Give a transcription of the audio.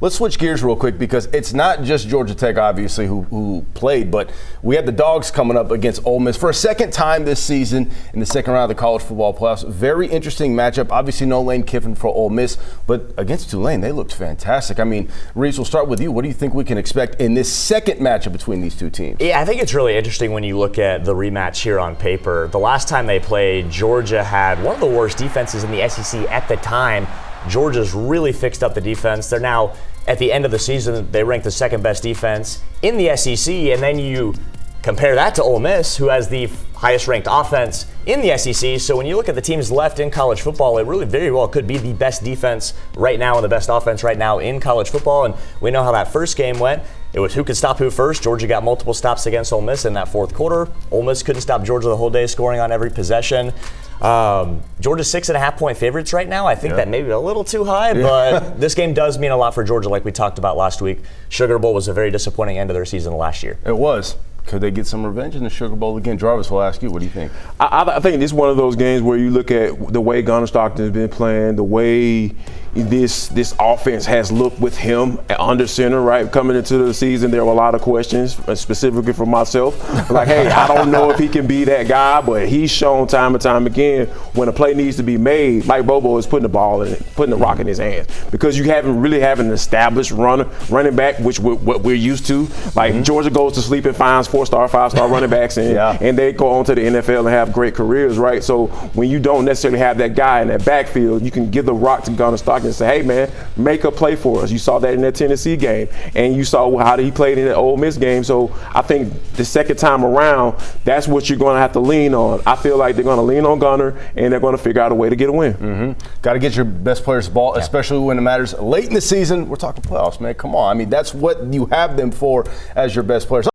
Let's switch gears real quick because it's not just Georgia Tech, obviously, who played, but we had the Dogs coming up against Ole Miss for a second time this season in the second round of the college football playoffs. Very interesting matchup. Obviously, no Lane Kiffin for Ole Miss, but against Tulane, they looked fantastic. I mean, Reeves, we'll start with you. What do you think we can expect in this second matchup between these two teams? Yeah, I think it's really interesting when you look at the rematch here on paper. The last time they played, Georgia had one of the worst defenses in the SEC at the time. Georgia's really fixed up the defense. They're now, at the end of the season, they rank the second best defense in the SEC, and then you compare that to Ole Miss, who has the highest ranked offense in the SEC. So when you look at the teams left in college football, it really very well could be the best defense right now and the best offense right now in college football. And we know how that first game went. It was who could stop who first. Georgia got multiple stops against Ole Miss in that fourth quarter. Ole Miss couldn't stop Georgia the whole day, scoring on every possession. Georgia's 6.5-point favorites right now. I think that may be a little too high, but this game does mean a lot for Georgia, like we talked about last week. Sugar Bowl was a very disappointing end of their season last year. It was. Could they get some revenge in the Sugar Bowl again? Jarvis, will ask you, what do you think? I think this is one of those games where you look at the way Gunnar Stockton has been playing, the way this offense has looked with him under center, right? Coming into the season, there were a lot of questions, specifically for myself. Like, hey, I don't know if he can be that guy, but he's shown time and time again when a play needs to be made, Mike Bobo is putting the ball in it, putting the rock in his hands. Because you haven't really have an established running back, which what we're used to. Like Georgia goes to sleep and finds 4-star, 5-star running backs, and they go on to the NFL and have great careers, right? So when you don't necessarily have that guy in that backfield, you can give the rock to Gunnar Stockton and say, hey, man, make a play for us. You saw that in that Tennessee game, and you saw how he played in the Ole Miss game. So I think the second time around, that's what you're going to have to lean on. I feel like they're going to lean on Gunnar, and they're going to figure out a way to get a win. Got to get your best players the ball, especially when it matters late in the season. We're talking playoffs, man. Come on. I mean, that's what you have them for as your best players.